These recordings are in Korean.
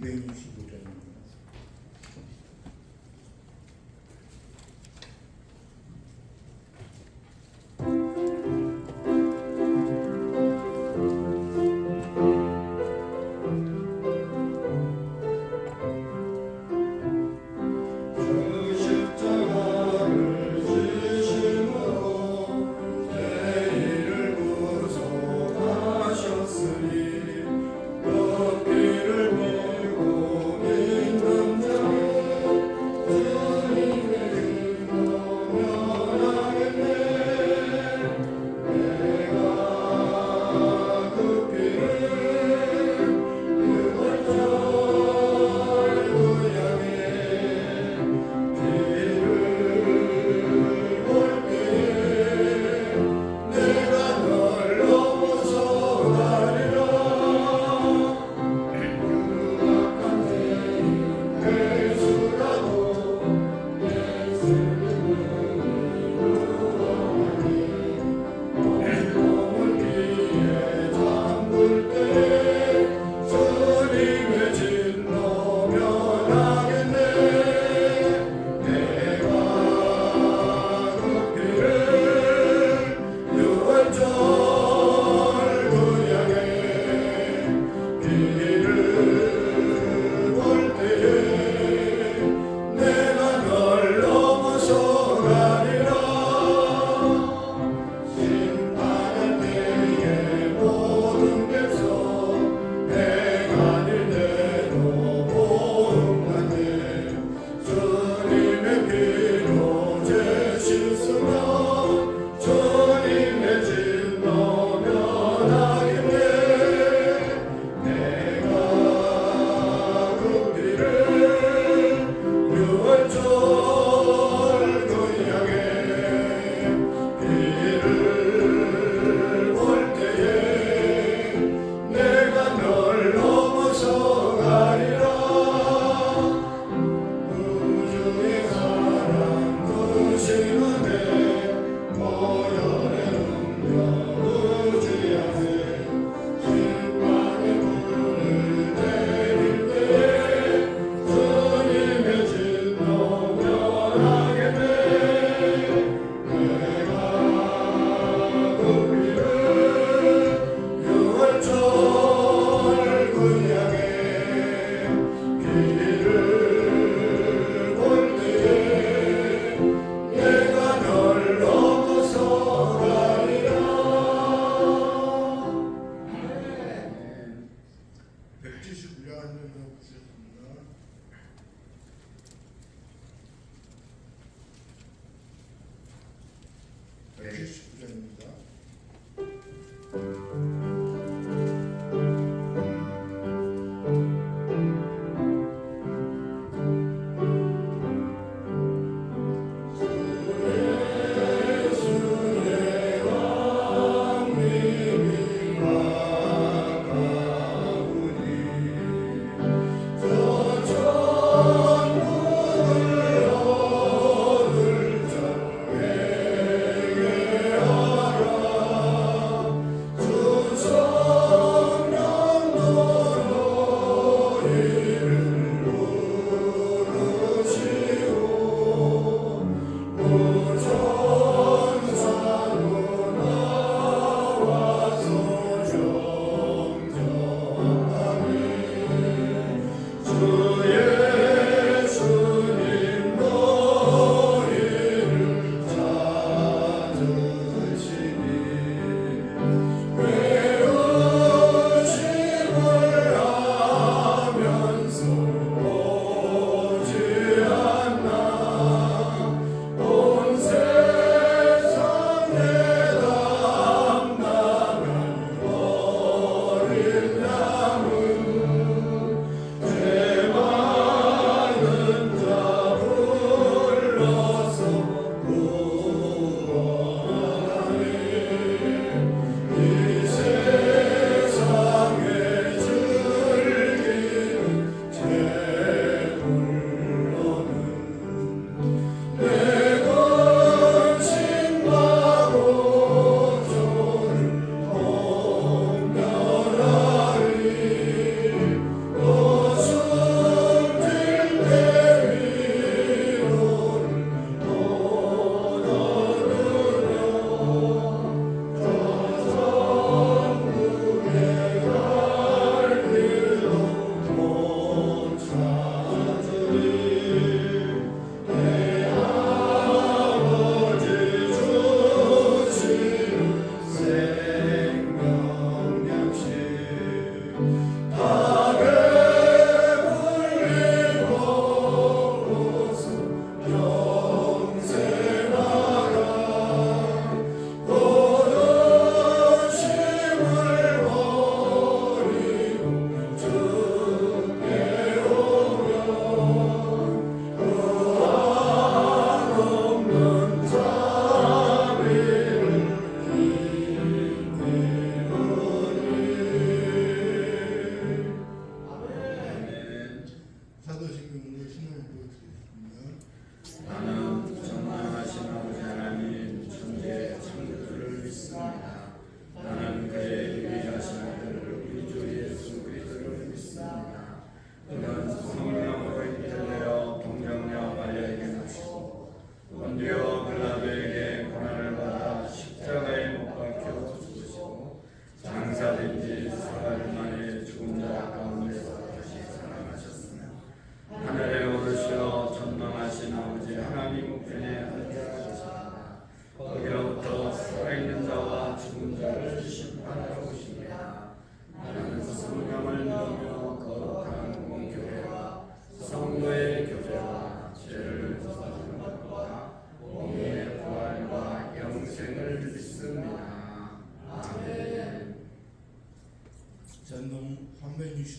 265장입니다.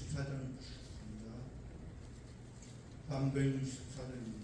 364장 있습니다. 364장입니다.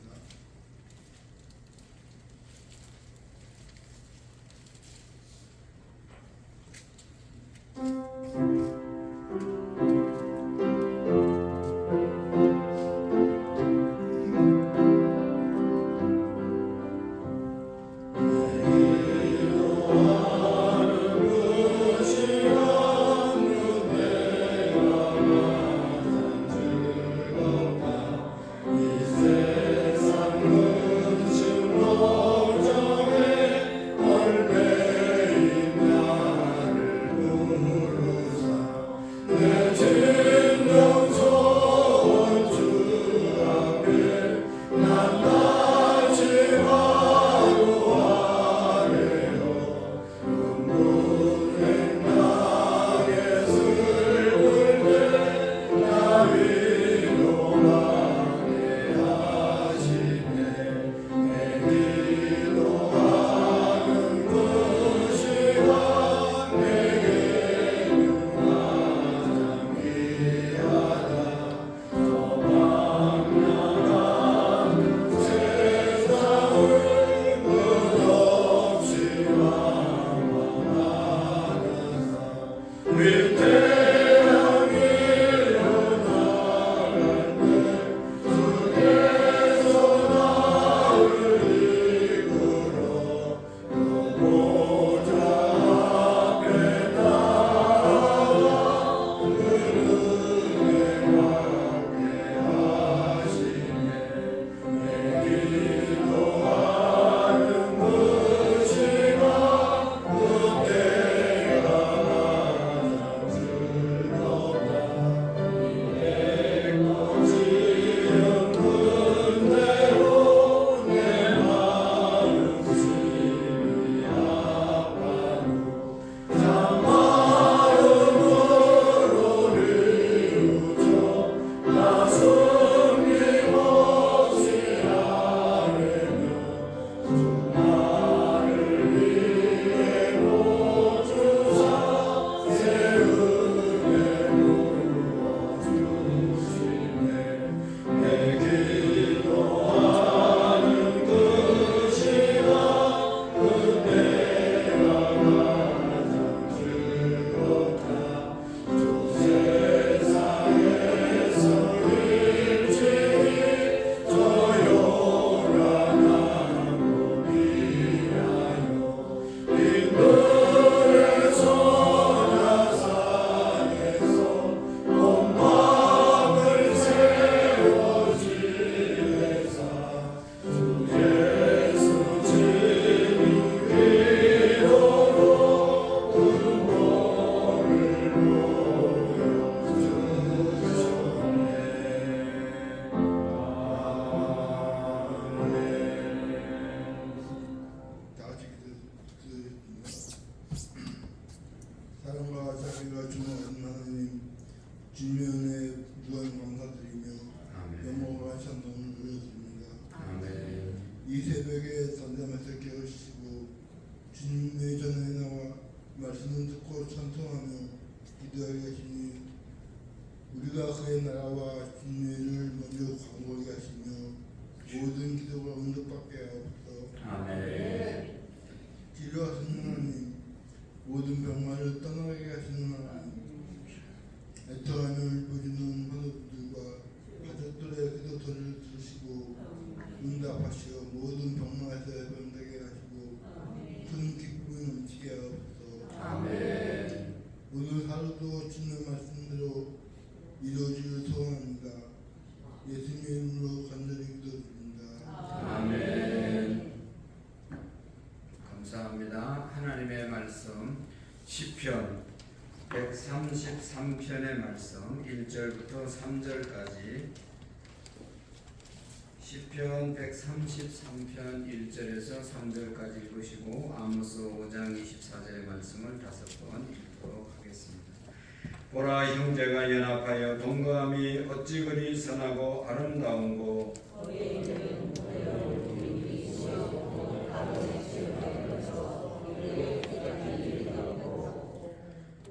사랑과 자비가 주는 하나님, 주님의 은혜에 무한 감사드리며 영광과 찬송을 올려드립니다. 이 새벽에 잠잠해서 깨우시고 주님의 전에 나와 말씀을 듣고 찬송하며 기도하게 하시니 우리가 그의 나라와 진리를 먼저 광고하게 하시며 모든 기도가 응답받게 하옵소서. 진료하시는 하나님, 모든 병마를 떠나게 하시는 하나님, 애통함을 보이는 환우들과 가족들의 기도들을 들으시고 응답하시어 모든 병마에서 해방되게 하시고 큰 기쁨이 넘치게 하옵소서. 오늘 하루도 주님의 말씀대로 이루어지길 소원합니다. 예수님의 이름으로 간절히 기도드립니다. 아멘. 감사합니다. 하나님의 말씀 시편 133편의 말씀 1절부터 3절까지 시편 133편 1절에서 3절까지 읽으시고 아모스 5장 24절의 말씀을 5번 읽도록 하겠습니다. 보라, 형제가 연합하여 동거함이 어찌 그리 선하고 아름다운고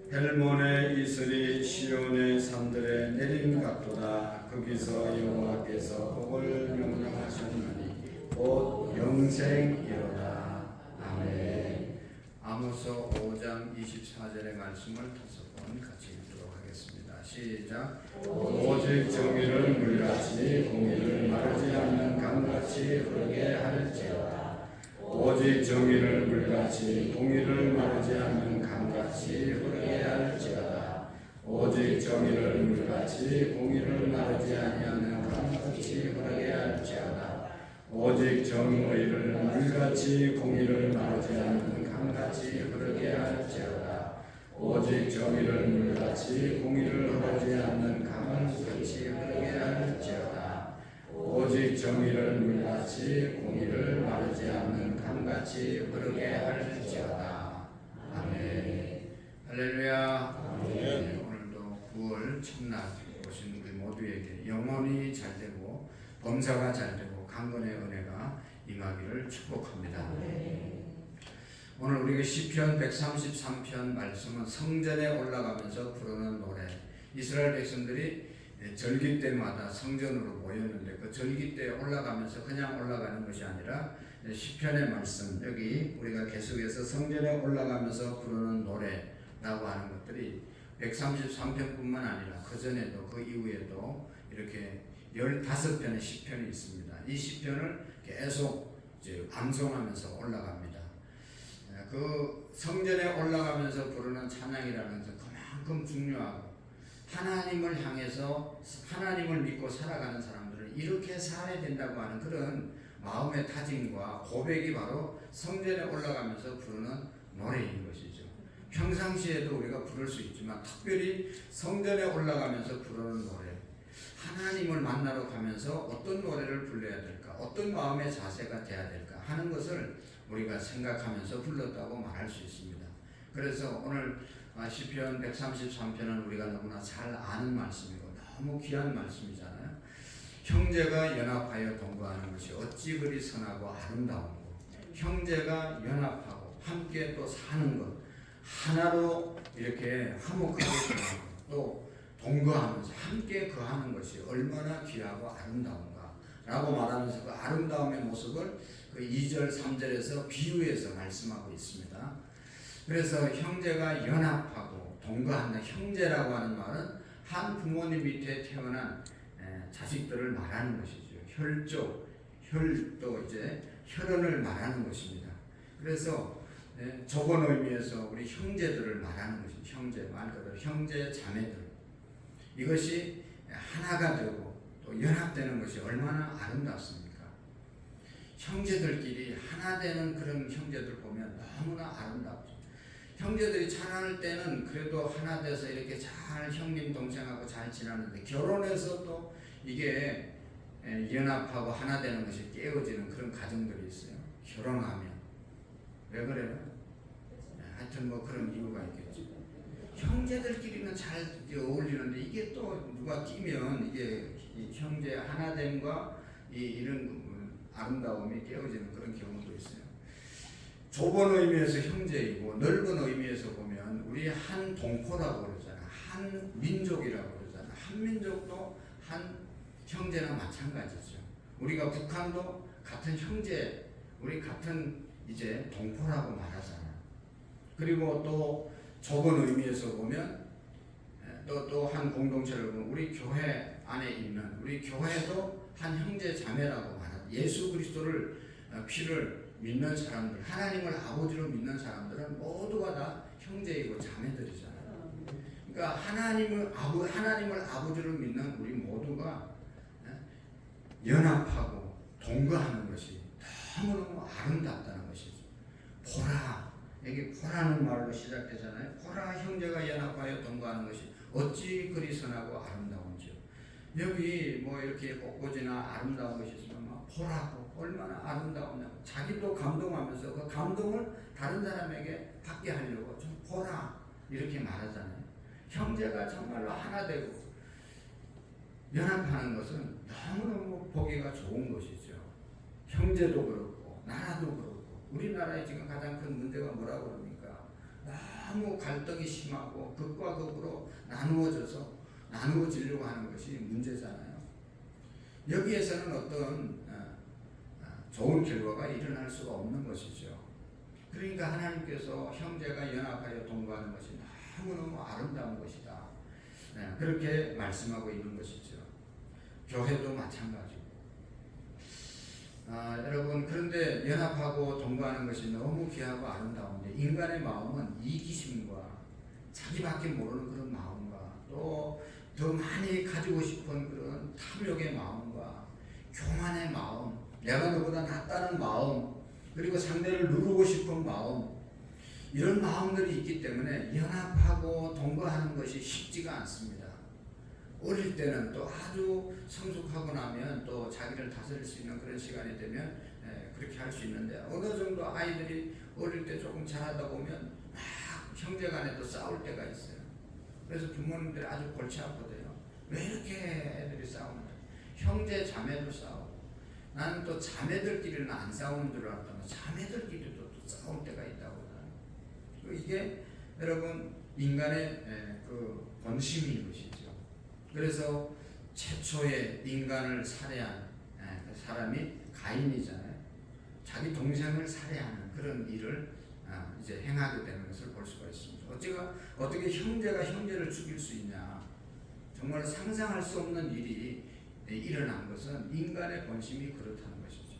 헬몬의 이슬이 시온의 산들에 내린 같도다. 거기서 여호와께서 복을 명령하셨느니 곧 영생이로다. 아멘. 아모스 5장 24절의 말씀을 5번 같이 읽도록 하겠습니다. 시작. 오직 정의를 물같이 공의를 마르지 않는 강같이 흐르게 할지어다. 오직 정의를 물같이 공의를 마르지 않는 강같이 흐르게 할지어다. 오직 정의를 물같이 공의를 마르지 아니하는 강같이 흐르게 할지어다. 오직 정의를 물같이 공의를 마르지 않는 강같이 흐르게 할지어다. 오직 정의를 물같이 공의를 흐르지 않는 강같이 흐르게 할지어다. 오직 정의를 물같이 공의를 마르지 않는 강같이 흐르게 할지어다. 아멘. 할렐루야. 네, 오늘도 9월 첫날 오신 우리 모두에게 영혼이 잘 되고 범사가 잘 되고 강건의 은혜가 임하기를 축복합니다. 오늘 우리가 시편 133편 말씀은 성전에 올라가면서 부르는 노래. 이스라엘 백성들이 절기 때마다 성전으로 모였는데 그 절기 때 올라가면서 그냥 올라가는 것이 아니라 시편의 말씀, 여기 우리가 계속해서 성전에 올라가면서 부르는 노래라고 하는 것들이 133편뿐만 아니라 그 전에도 그 이후에도 이렇게 15편의 시편이 있습니다. 이 시편을 계속 이제 암송하면서 올라갑니다. 그 성전에 올라가면서 부르는 찬양이라는 것은 그만큼 중요하고 하나님을 향해서 하나님을 믿고 살아가는 사람들은 이렇게 살아야 된다고 하는 그런 마음의 다짐과 고백이 바로 성전에 올라가면서 부르는 노래인 것이죠. 평상시에도 우리가 부를 수 있지만 특별히 성전에 올라가면서 부르는 노래, 하나님을 만나러 가면서 어떤 노래를 불러야 될까, 어떤 마음의 자세가 돼야 될까 하는 것을 우리가 생각하면서 불렀다고 말할 수 있습니다. 그래서 오늘 시편 133편은 우리가 너무나 잘 아는 말씀이고 너무 귀한 말씀이잖아요. 형제가 연합하여 동거하는 것이 어찌 그리 선하고 아름다운고, 형제가 연합하고 함께 또 사는 것, 하나로 이렇게 화목하게 되는 것, 또 동거하면서 함께 거하는 것이 얼마나 귀하고 아름다운가 라고 말하면서 그 아름다움의 모습을 그 2절 3절에서 비유해서 말씀하고 있습니다. 그래서 형제가 연합하고 동거한다. 형제라고 하는 말은 한 부모님 밑에 태어난 자식들을 말하는 것이죠. 혈족, 혈도 이제 혈연을 말하는 것입니다. 그래서 좁은 의미에서 우리 형제들을 말하는 것입니다. 형제, 말 그대로 형제 자매들. 이것이 하나가 되고 또 연합되는 것이 얼마나 아름답습니까? 형제들끼리 하나 되는 그런 형제들 보면 너무나 아름답죠. 형제들이 자랄 때는 그래도 하나 돼서 이렇게 잘 형님 동생하고 잘 지나는데 결혼해서 또 이게 연합하고 하나 되는 것이 깨어지는 그런 가정들이 있어요. 결혼하면 왜 그래요? 하여튼 뭐 그런 이유가 있겠죠. 형제들끼리는 잘 어울리는데 이게 또 누가 끼면 이게 이 형제 하나됨과 이런 아름다움이 깨어지는 그런 경우도 있어요. 좁은 의미에서 형제이고 넓은 의미에서 보면 우리 한 동포라고 그러잖아. 한 민족이라고 그러잖아. 한 민족도 한 형제나 마찬가지죠. 우리가 북한도 같은 형제, 우리 같은 이제 동포라고 말하잖아. 그리고 또 좁은 의미에서 보면 또 한 공동체를 보면 우리 교회 안에 있는 우리 교회도 한 형제 자매라고 말합니다. 예수 그리스도를 피를 믿는 사람들, 하나님을 아버지로 믿는 사람들은 모두가 다 형제이고 자매들이잖아요. 그러니까 하나님을 아버지로 믿는 우리 모두가 연합하고 동거하는 것이 너무너무 아름답다는 것이죠. 보라, 여기 보라는 말로 시작되잖아요. 보라, 형제가 연합하여 동거하는 것이 어찌 그리 선하고 아름다운지요. 여기 뭐 이렇게 꽃꽂이나 아름다운 것이 있으면 막 보라고 얼마나 아름다우냐고 자기도 감동하면서 그 감동을 다른 사람에게 받게 하려고 좀 보라 이렇게 말하잖아요. 형제가 정말로 하나 되고 연합하는 것은 너무너무 보기가 좋은 것이죠. 형제도 그렇고 나라도 그렇고 우리나라의 지금 가장 큰 문제가 뭐라고 그럽니까? 너무 갈등이 심하고 극과 극으로 나누어지려고 하는 것이 문제잖아요. 여기에서는 어떤 좋은 결과가 일어날 수가 없는 것이죠. 그러니까 하나님께서 형제가 연합하여 동거하는 것이 너무너무 아름다운 것이다. 그렇게 말씀하고 있는 것이죠. 교회도 마찬가지고. 여러분, 그런데 연합하고 동거하는 것이 너무 귀하고 아름다운데 인간의 마음은 이기심과 자기밖에 모르는 그런 마음과 또 더 많이 가지고 싶은 그런 탐욕의 마음과 교만의 마음, 내가 너보다 낫다는 마음, 그리고 상대를 누르고 싶은 마음, 이런 마음들이 있기 때문에 연합하고 동거하는 것이 쉽지가 않습니다. 어릴 때는 또 아주 성숙하고 나면 또 자기를 다스릴 수 있는 그런 시간이 되면 그렇게 할 수 있는데, 어느 정도 아이들이 어릴 때 조금 자라다 보면 막 형제 간에도 싸울 때가 있어요. 그래서 부모님들이 아주 골치 아프대요. 왜 이렇게 애들이 싸우는지. 형제 자매도 싸우고, 나는 또 자매들끼리는 안 싸우는 줄 알았더니 자매들끼리도 또 싸울 때가 있다고. 이게 여러분 인간의 그 본심인 것이죠. 그래서 최초의 인간을 살해한 사람이 가인이잖아요. 자기 동생을 살해하는 그런 일을 이제 행하게 되는 것을 볼 수가 있습니다. 어떻게 형제가 형제를 죽일 수 있냐? 정말 상상할 수 없는 일이 일어난 것은 인간의 본심이 그렇다는 것이죠.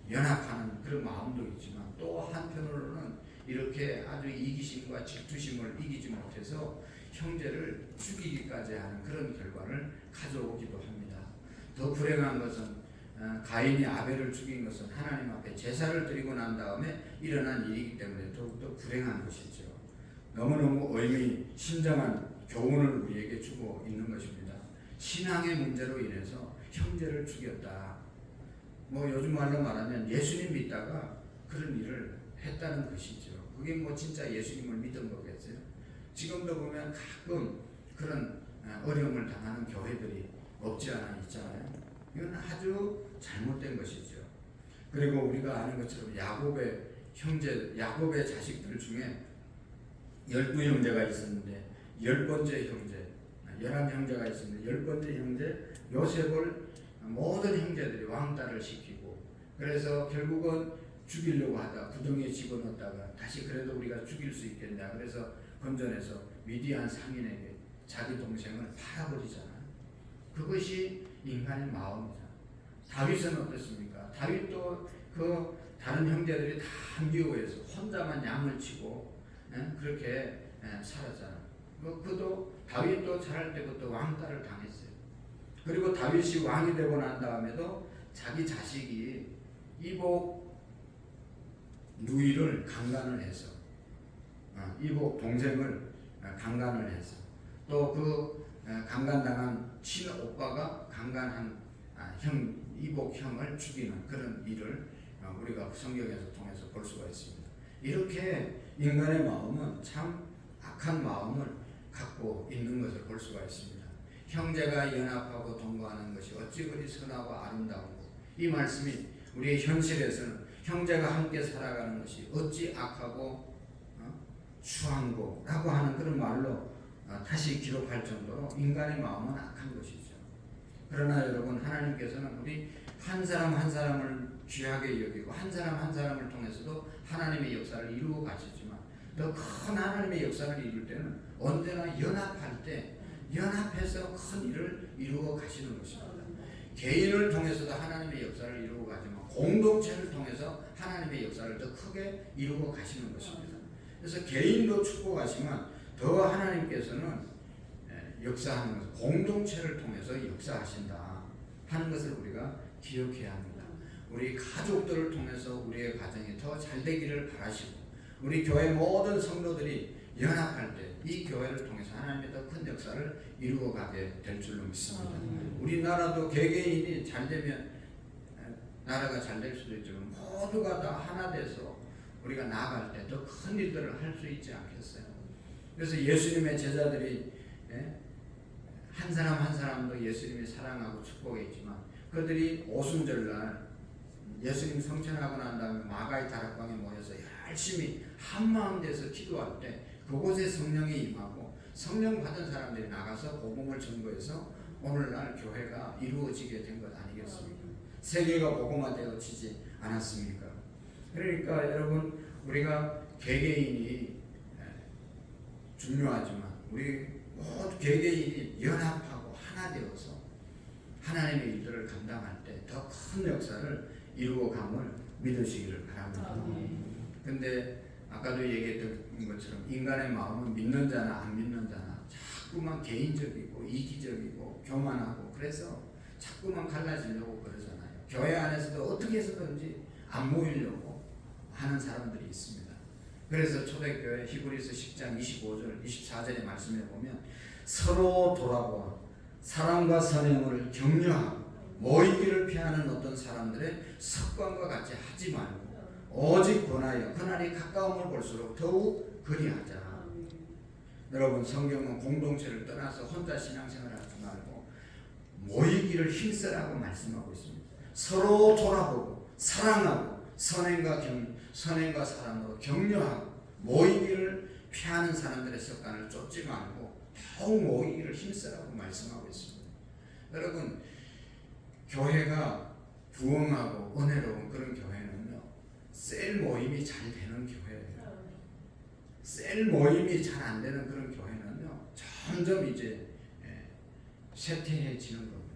연합하는 그런 마음도 있지만 또 한편으로는 이렇게 아주 이기심과 질투심을 이기지 못해서 형제를 죽이기까지 하는 그런 결과를 가져오기도 합니다. 더 불행한 것은 가인이 아벨을 죽인 것은 하나님 앞에 제사를 드리고 난 다음에 일어난 일이기 때문에 더욱더 불행한 것이죠. 너무너무 신정한 교훈을 우리에게 주고 있는 것입니다. 신앙의 문제로 인해서 형제를 죽였다. 요즘 말로 말하면 예수님 믿다가 그런 일을 했다는 것이죠. 그게 진짜 예수님을 믿은 거겠어요. 지금도 보면 가끔 그런 어려움을 당하는 교회들이 없지 않아 있잖아요. 이건 아주 잘못된 것이죠. 그리고 우리가 아는 것처럼 야곱의 자식들 중에 12형제가 있었는데 10번째 형제, 11형제가 있었는데 10번째 형제 요셉을 모든 형제들이 왕따를 시키고, 그래서 결국은 죽이려고 하다 구덩이에 집어넣었다가 다시 그래도 우리가 죽일 수 있겠냐 그래서 건져내서 미디안 상인에게 자기 동생을 팔아버리잖아요. 그것이 인간의 마음이잖아요. 다윗은 어떻습니까? 다윗도 그 다른 형제들이 다 미워해서 혼자만 양을 치고 그렇게 살았잖아요. 그도 다윗도 자랄 때부터 왕따를 당했어요. 그리고 다윗이 왕이 되고 난 다음에도 자기 자식이 이복 누이를 강간을 해서 이복 동생을 강간을 해서 또 그 강간당한 친오빠가 강간한 이복 형을 죽이는 그런 일을 우리가 성경에서 통해서 볼 수가 있습니다. 이렇게 인간의 마음은 참 악한 마음을 갖고 있는 것을 볼 수가 있습니다. 형제가 연합하고 동거하는 것이 어찌 그리 선하고 아름다운고, 이 말씀이 우리의 현실에서는 형제가 함께 살아가는 것이 어찌 악하고 추한고라고 하는 그런 말로 다시 기록할 정도로 인간의 마음은 악한 것이죠. 그러나 여러분, 하나님께서는 우리 한 사람 한 사람을 귀하게 여기고 한 사람 한 사람을 통해서도 하나님의 역사를 이루어 가시지만, 더 큰 하나님의 역사를 이룰 때는 언제나 연합할 때 연합해서 큰 일을 이루어 가시는 것입니다. 개인을 통해서도 하나님의 역사를 이루어 가지만 공동체를 통해서 하나님의 역사를 더 크게 이루어 가시는 것입니다. 그래서 개인도 축복하시면 더 하나님께서는 역사하는 것을 공동체를 통해서 역사하신다 하는 것을 우리가 기억해야 합니다. 우리 가족들을 통해서 우리의 가정이 더 잘 되기를 바라시고, 우리 교회 모든 성도들이 연합할 때 이 교회를 통해서 하나님의 더 큰 역사를 이루어가게 될 줄로 믿습니다. 우리나라도 개개인이 잘 되면 나라가 잘 될 수도 있지만 모두가 다 하나 돼서 우리가 나아갈 때 더 큰 일들을 할 수 있지 않겠어요? 그래서 예수님의 제자들이 한 사람 한 사람도 예수님이 사랑하고 축복했지만 그들이 오순절날 예수님 성천하고 난 다음에 마가의 다락방에 모여서 열심히 한마음 돼서 기도할 때 그곳에 성령이 임하고 성령 받은 사람들이 나가서 복음을 전거해서 오늘날 교회가 이루어지게 된 것 아니겠습니까? 세계가 복음화되어지지 않았습니까? 그러니까 여러분 우리가 개개인이 중요하지만 우리 모두 개개인이 연합하고 하나 되어서 하나님의 일들을 감당할 때 더 큰 역사를 이루어감을 믿으시기를 바랍니다. 근데 아까도 얘기했던 것처럼 인간의 마음은 믿는 자나 안 믿는 자나 자꾸만 개인적이고 이기적이고 교만하고 그래서 자꾸만 갈라지려고 그러잖아요. 교회 안에서도 어떻게 해서든지 안 모이려고 하는 사람들이 있습니다. 그래서 초대교회 히브리서 10장 25절 24절의 말씀에 보면 서로 돌아보아 사랑과 선행을 격려하고 모이기를 피하는 어떤 사람들의 습관과 같이 하지 말고 오직 권하여 그날이 가까움을 볼수록 더욱 그리하자. 여러분 성경은 공동체를 떠나서 혼자 신앙생활 하지 말고 모이기를 힘쓰라고 말씀하고 있습니다. 서로 돌아보고 사랑하고 선행과 사랑으로 격려하고 모이기를 피하는 사람들의 습관을 쫓지 말고 더욱 모이기를 힘쓰라고 말씀하고 있습니다. 여러분 교회가 부흥하고 은혜로운 그런 교회는요 셀 모임이 잘 되는 교회예요. 셀 모임이 잘 안 되는 그런 교회는요 점점 이제 쇠퇴해지는 겁니다.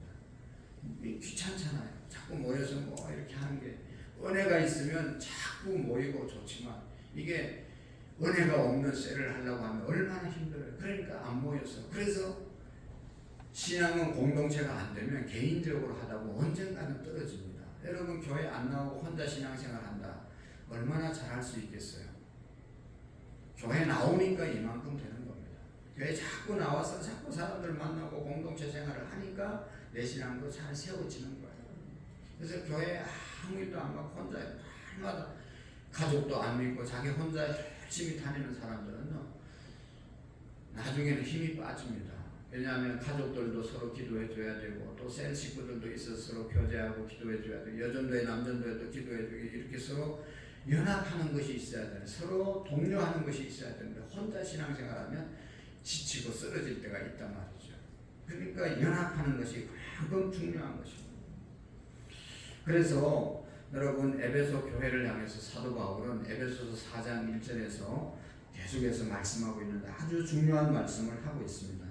귀찮잖아요. 자꾸 모여서 뭐 이렇게 하는 게 은혜가 있으면 자꾸 모이고 좋지만 이게 은혜가 없는 셀을 하려고 하면 얼마나 힘들어요. 그러니까 안 모여서 그래서 신앙은 공동체가 안 되면 개인적으로 하다 보면 언젠가는 떨어집니다. 여러분 교회 안 나오고 혼자 신앙생활 한다. 얼마나 잘할 수 있겠어요? 교회 나오니까 이만큼 되는 겁니다. 교회 자꾸 나와서 자꾸 사람들 만나고 공동체 생활을 하니까 내 신앙도 잘 세워지는 거예요. 그래서 교회 아무 일도 안 하고 혼자 날마다 가족도 안 믿고 자기 혼자 열심히 다니는 사람들은요 나중에는 힘이 빠집니다. 왜냐하면 가족들도 서로 기도해 줘야 되고 또 셀 식구들도 있어서 서로 교제하고 기도해 줘야 되고 여전도회 남전도회도 기도해 주고 이렇게 서로 연합하는 것이 있어야 되는 서로 독려하는 것이 있어야 되는데 혼자 신앙생활하면 지치고 쓰러질 때가 있단 말이죠. 그러니까 연합하는 것이 그만큼 중요한 것입니다. 그래서 여러분 에베소 교회를 향해서 사도 바울은 에베소서 4장 1절에서 계속해서 말씀하고 있는데 아주 중요한 말씀을 하고 있습니다.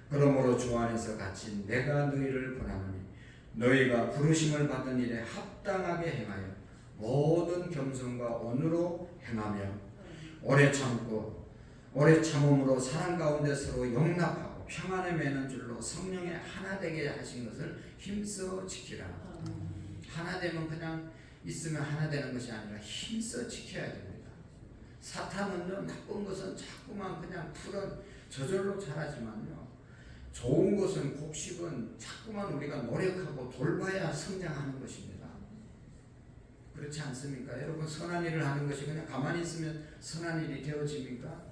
그러므로 주 안에서 갇힌 내가 너희를 권하노니 너희가 부르심을 받은 일에 합당하게 행하여 모든 겸손과 온유로 행하며 오래 참음으로 사랑 가운데 서로 용납하고 평안에 매는 줄로 성령의 하나 되게 하신 것을 힘써 지키라. 하나 되면 그냥 있으면 하나 되는 것이 아니라 힘써 지켜야 됩니다. 사탄은요 나쁜 것은 자꾸만 그냥 저절로 잘하지만요 좋은 것은 곡식은 자꾸만 우리가 노력하고 돌봐야 성장하는 것입니다. 그렇지 않습니까? 여러분 선한 일을 하는 것이 그냥 가만히 있으면 선한 일이 되어집니까?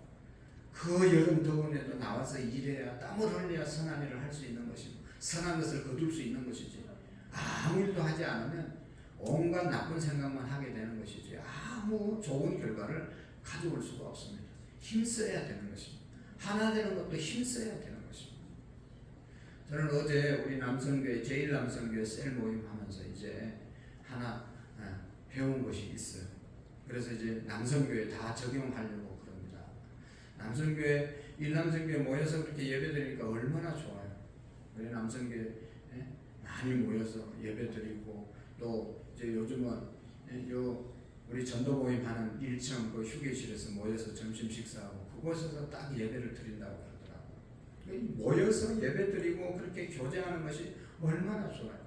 그 여름 더운에도 나와서 일해야 땀을 흘려야 선한 일을 할 수 있는 것이고 선한 것을 거둘 수 있는 것이지 아무 일도 하지 않으면 온갖 나쁜 생각만 하게 되는 것이지 아무 좋은 결과를 가져올 수가 없습니다. 힘써야 되는 것입니다. 하나 되는 것도 힘써야 되는 것입니다. 저는 어제 우리 남성교회 제1남성교회 셀 모임 하면서 이제 하나 배운 것이 있어요. 그래서 이제 남성교회 다 적용하려고 그럽니다. 남성교회 1남성교회 모여서 그렇게 예배드리니까 얼마나 좋아요. 우리 남성교회 많이 모여서 예배드리고 또 이제 요즘은 우리 전도 모임 하는 1층 그 휴게실에서 모여서 점심 식사하고 그곳에서 딱 예배를 드린다고 그러더라고요. 모여서 예배드리고 그렇게 교제하는 것이 얼마나 좋아요.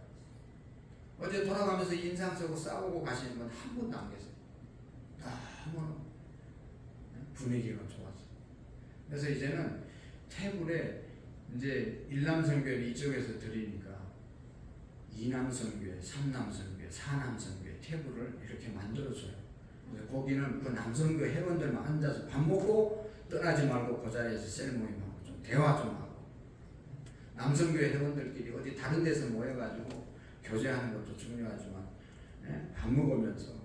어제 돌아가면서 인상 쓰고 싸우고 가시는 분 한 분도 안 계세요. 너무 분위기가 좋았어요. 그래서 이제는 테이블에 이제 1남성교회를 이쪽에서 드리니까 2남성교회, 3남성교회, 4남성교회 테이블을 이렇게 만들어줘요. 거기는 그 남성교회 회원들만 앉아서 밥 먹고 떠나지 말고 그 자리에서 셀 모임하고 좀 대화 좀 하고 남성교회 회원들끼리 어디 다른 데서 모여가지고 교제하는 것도 중요하지만 밥 먹으면서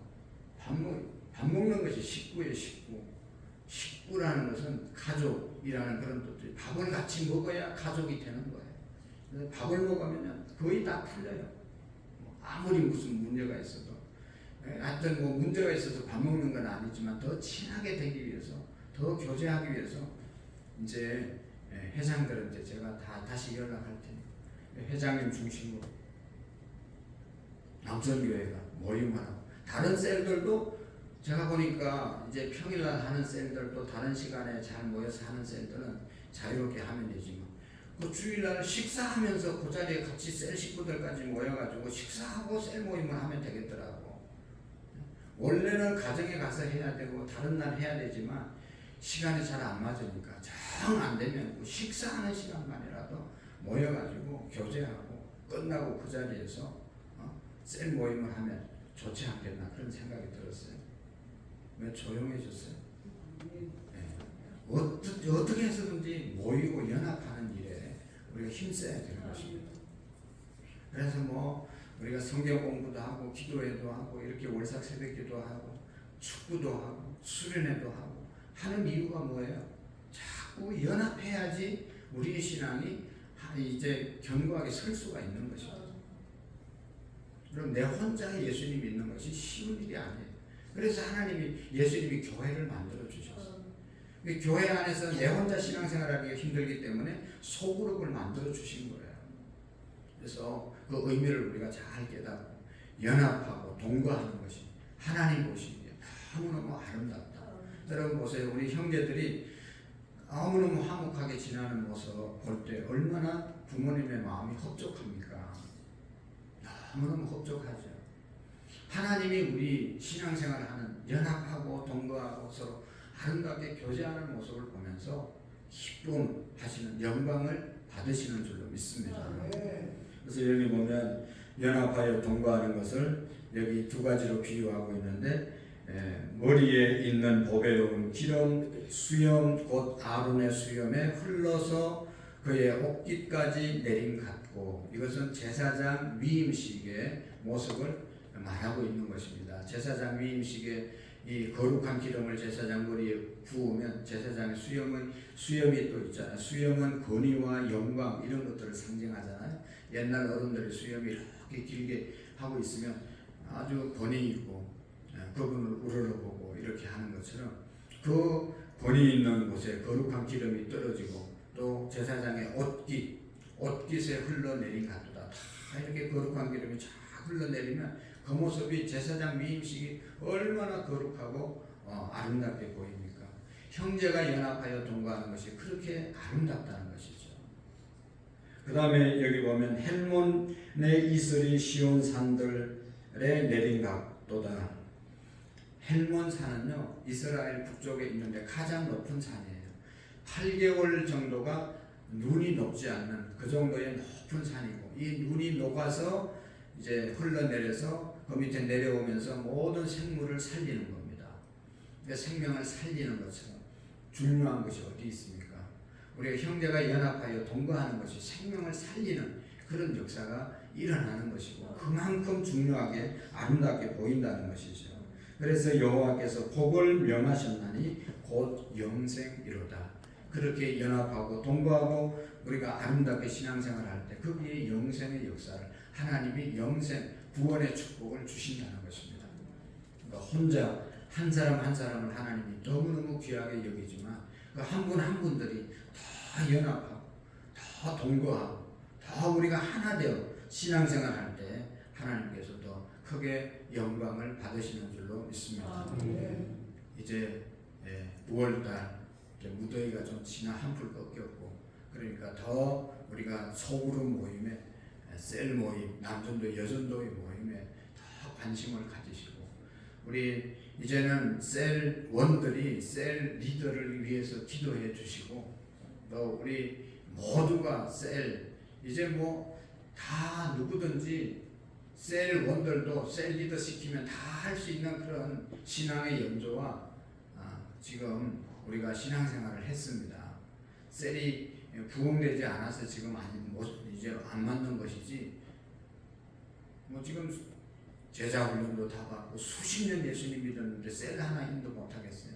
밥 먹는 것이 식구예요. 식구라는 것은 가족이라는 그런 뜻이 밥을 같이 먹어야 가족이 되는 거예요. 그래서 밥을 먹으면 거의 다 풀려요. 아무리 무슨 문제가 있어도 하여튼 문제가 있어서 밥 먹는 건 아니지만 더 친하게 되기 위해서 더 교제하기 위해서 이제 회장들한테 제가 다시 연락할 테니 회장님 중심으로 남천교회가 모임을 하고 다른 셀들도 제가 보니까 이제 평일날 하는 셀들도 다른 시간에 잘 모여서 하는 셀들은 자유롭게 하면 되지만 그 주일날 식사하면서 그 자리에 같이 셀 식구들까지 모여가지고 식사하고 셀 모임을 하면 되겠더라고. 원래는 가정에 가서 해야 되고 다른 날 해야 되지만 시간이 잘 안 맞으니까 정 안 되면 식사하는 시간만이라도 모여가지고 교제하고 끝나고 그 자리에서 셀 모임을 하면 좋지 않겠나 그런 생각이 들었어요. 왜 조용해졌어요? 어떻게 해서든지 모이고 연합하는 일에 우리가 힘써야 되는 것입니다. 그래서 우리가 성경 공부도 하고 기도회도 하고 이렇게 월삭 새벽기도 하고 축구도 하고 수련회도 하고 하는 이유가 뭐예요? 자꾸 연합해야지 우리의 신앙이 이제 견고하게 설 수가 있는 것입니다. 그럼 내 혼자 예수님 믿는 것이 쉬운 일이 아니에요. 그래서 하나님이 예수님이 교회를 만들어 주셨어요. 교회 안에서 내 혼자 신앙생활하기가 힘들기 때문에 소그룹을 만들어 주신 거예요. 그래서 그 의미를 우리가 잘 깨닫고 연합하고 동거하는 것이 하나님 보시기에 너무너무 아름답다. 여러분 보세요. 우리 형제들이 너무너무 화목하게 지나는 모습 볼 때 얼마나 부모님의 마음이 흡족합니까? 너무너무 흡족하죠. 하나님이 우리 신앙생활을 하는 연합하고 동거하고 서로 아름답게 교제하는 모습을 보면서 기쁨하시는 영광을 받으시는 줄로 믿습니다. 그래서 여기 보면 연합하여 동거하는 것을 여기 두 가지로 비유하고 있는데 머리에 있는 보배로운 기름 수염 곧 아론의 수염에 흘러서 그의 옷깃까지 내림 같고 이것은 제사장 위임식의 모습을 말하고 있는 것입니다. 제사장 위임식에 이 거룩한 기름을 제사장 머리에 부으면 제사장의 수염이 또 있잖아요. 수염은 권위와 영광 이런 것들을 상징하잖아요. 옛날 어른들이 수염이 이렇게 길게 하고 있으면 아주 권위 있고 그분을 우러러보고 이렇게 하는 것처럼 그 권위 있는 곳에 거룩한 기름이 떨어지고 또 제사장의 옷깃에 흘러내린 가도다. 다 이렇게 거룩한 기름이 쫙 흘러내리면 그 모습이 제사장 위임식이 얼마나 거룩하고 아름답게 보입니까? 형제가 연합하여 동거하는 것이 그렇게 아름답다는 것이죠. 그 다음에 여기 보면 헬몬의 이슬이 시온 산들에 내린 각도다. 헬몬 산은요 이스라엘 북쪽에 있는데 가장 높은 산이에요. 8개월 정도가 눈이 녹지 않는 그 정도의 높은 산이고 이 눈이 녹아서 이제 흘러내려서 그 밑에 내려오면서 모든 생물을 살리는 겁니다. 그러니까 생명을 살리는 것처럼 중요한 것이 어디 있습니까? 우리가 형제가 연합하여 동거하는 것이 생명을 살리는 그런 역사가 일어나는 것이고 그만큼 중요하게 아름답게 보인다는 것이죠. 그래서 여호와께서 복을 명하셨나니 곧 영생이로다. 그렇게 연합하고 동거하고 우리가 아름답게 신앙생활할 때 거기에 영생의 역사를 하나님이 영생 구원의 축복을 주신다는 것입니다. 그러니까 혼자 한 사람 한 사람을 하나님이 너무너무 귀하게 여기지만 그 한 분 한 분들이 더 연합하고 더 동거하고 더 우리가 하나 되어 신앙생활할 때 하나님께서 더 크게 영광을 받으시는 줄로 믿습니다. 이제 9월달 무더위가 좀 지나 한풀 꺾였고 그러니까 더 우리가 소그룹 모임에 셀 모임, 남전도 여전도의 모임에 더 관심을 가지시고 우리 이제는 셀 원들이 셀 리더를 위해서 기도해 주시고 또 우리 모두가 셀 이제 다 누구든지 셀 원들도 셀 리더 시키면 다 할 수 있는 그런 신앙의 연조와 지금 우리가 신앙생활을 했습니다. 셀이 부흥되지 않아서 지금 이제 안 맞는 것이지 지금 제자 훈련도 다 받고 수십 년 예수님 믿었는데 셀 하나 힘도 못 하겠어요.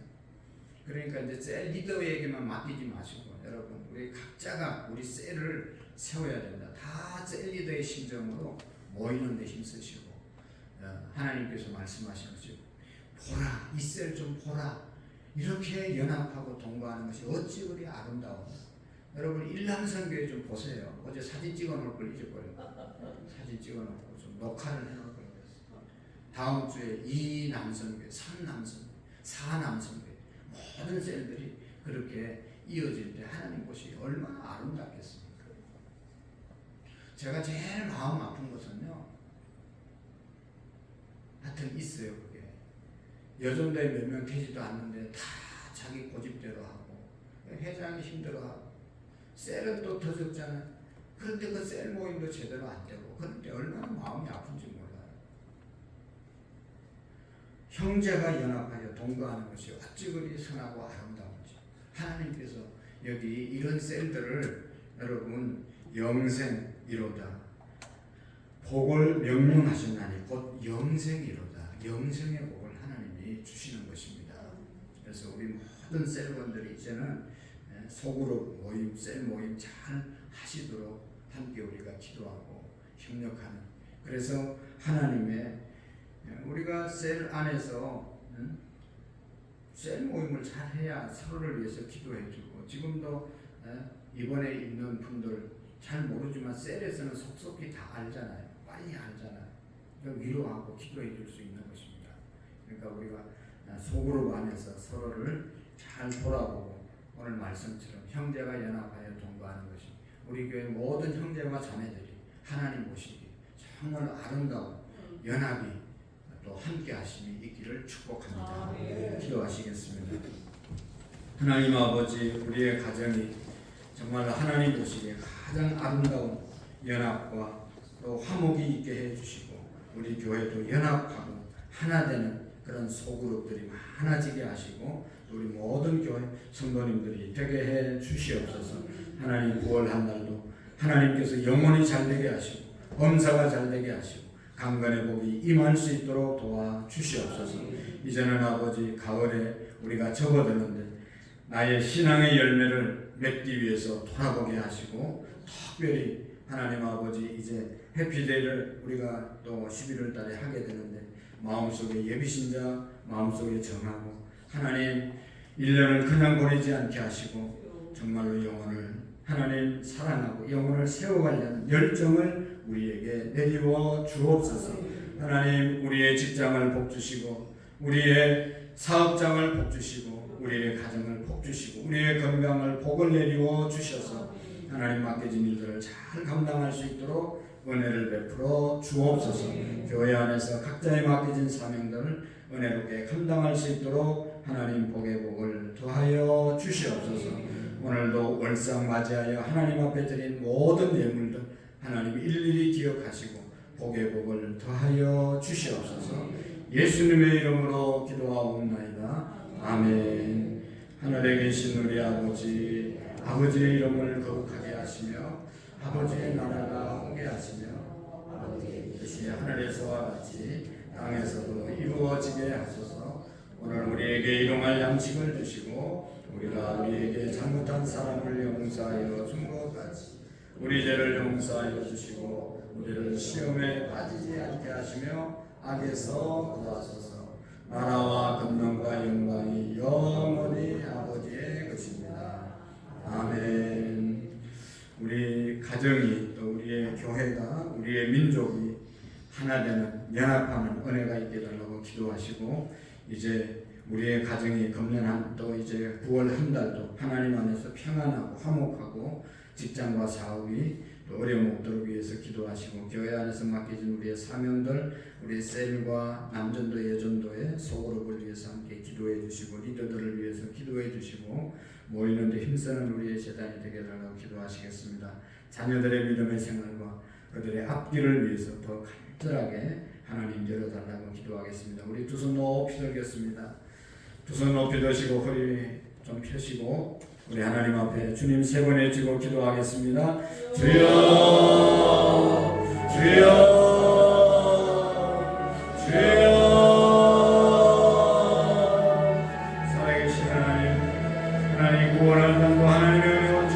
그러니까 이제 셀 리더에게만 맡기지 마시고 여러분 우리 각자가 우리 셀을 세워야 된다. 다 셀 리더의 심정으로 모이는 데 힘쓰시고 하나님께서 말씀하신 거죠. 보라 이 셀 좀 보라. 이렇게 연합하고 동거하는 것이 어찌 그리 아름다워. 여러분 일남선교회 좀 보세요. 어제 사진 찍어놓을 걸 잊어버렸고 사진 찍어놓고 좀 녹화를 해놓을 걸 그랬어요. 다음 주에 2남선교회, 3남선교회, 4남선교회 모든 셀들이 그렇게 이어질 때 하나님 것이 얼마나 아름답겠습니까? 제가 제일 마음 아픈 것은요, 하여튼 있어요. 그게 여전도에 몇 명 되지도 않는데 다 자기 고집대로 하고 회장이 힘들어하고 셀은 또 더 적잖아요. 그런데 그 셀 모임도 제대로 안 되고 그런데 얼마나 마음이 아픈지 몰라요. 형제가 연합하여 동거하는 것이 어찌 그리 선하고 아름다운지. 하나님께서 여기 이런 셀들을 여러분 영생이로다 복을 명령하셨나니 곧 영생이로다. 영생의 복을 하나님이 주시는 것입니다. 그래서 우리 모든 셀원들이 이제는 속으로 모임, 셀 모임 잘 하시도록 함께 우리가 기도하고 협력하는. 그래서 하나님의 우리가 셀 안에서 셀 모임을 잘 해야 서로를 위해서 기도해주고, 지금도 이번에 있는 분들 잘 모르지만 셀에서는 속속히 다 알잖아요. 빨리 알잖아요. 그러니까 위로하고 기도해 줄 수 있는 것입니다. 그러니까 우리가 소그룹 안에서 서로를 잘 돌아보고 오늘 말씀처럼 형제가 연합하여 동거하는 것이 우리 교회 모든 형제와 자매들이 하나님 모시기 정말 아름다운 연합이 또 함께 하심이 있기를 축복합니다. 기도하시겠습니다. 하나님 아버지, 우리의 가정이 정말 하나님 보시기에 가장 아름다운 연합과 또 화목이 있게 해주시고 우리 교회도 연합하고 하나 되는 그런 소그룹들이 많아지게 하시고 우리 모든 교회 성도님들이 되게 해 주시옵소서. 하나님 9월 한 달도 하나님께서 영혼이 잘되게 하시고 범사가 잘되게 하시고 강건의 복이 임할 수 있도록 도와주시옵소서. 이제는 아버지 가을에 우리가 접어드는데 나의 신앙의 열매를 맺기 위해서 돌아보게 하시고 특별히 하나님 아버지 이제 해피데이를 우리가 또 11월 달에 하게 되는데 마음속에 예비신자 마음속에 정하고 하나님 1년을 그냥 보내지 않게 하시고 정말로 영혼을 하나님 사랑하고 영혼을 세워가려는 열정을 우리에게 내리워 주옵소서. 하나님 우리의 직장을 복주시고 우리의 사업장을 복주시고 우리의 가정을 복주시고 우리의 건강을 복을 내리워 주셔서 하나님 맡겨진 일들을 잘 감당할 수 있도록 은혜를 베풀어 주옵소서. 교회 안에서 각자의 맡겨진 사명들을 은혜롭게 감당할 수 있도록 하나님 복의 복을 더하여 주시옵소서. 오늘도 월상 맞이하여 하나님 앞에 드린 모든 예물들 하나님 일일이 기억하시고 복의 복을 더하여 주시옵소서. 예수님의 이름으로 기도하옵나이다. 아멘. 하늘에 계신 우리 아버지, 아버지의 이름을 거룩하게 하시며 아버지의 나라가 오게 하시며 아버지의 뜻이 하늘에서와 같이 땅에서도 이루어지게 하소서. 오늘 우리에게 일용할 양식을 주시고 우리가 우리에게 잘못한 사람을 용서하여 준 것 같이 우리 죄를 용서하여 주시고 우리를 시험에 빠지지 않게 하시며 악에서 구하소서. 나라와 권능과 영광이 영원히 아버지의 것입니다. 아멘. 우리 가정이 또 우리의 교회가 우리의 민족이 하나 되는 연합하는 은혜가 있게 달라고 기도하시고 이제 우리의 가정이 금년한 또 이제 9월 한 달도 하나님 안에서 평안하고 화목하고 직장과 사업이 또 어려움 없도록 위해서 기도하시고 교회 안에서 맡겨진 우리의 사명들 우리 셀과 남전도 여전도의 소그룹을 위해서 함께 기도해 주시고 리더들을 위해서 기도해 주시고 모이는데 힘쓰는 우리의 재단이 되게 달라고 기도하시겠습니다. 자녀들의 믿음의 생활과 그들의 앞길을 위해서 더 간절하게 하나님 열어달라고 기도하겠습니다. 우리 두 손 높이 들겠습니다. 두 손 높이 드시고 허리 좀 펴시고 우리 하나님 앞에 주님 세 번 외치고 기도하겠습니다. 주여 주여 하나님 구원할 땅도 하나님의 은혜와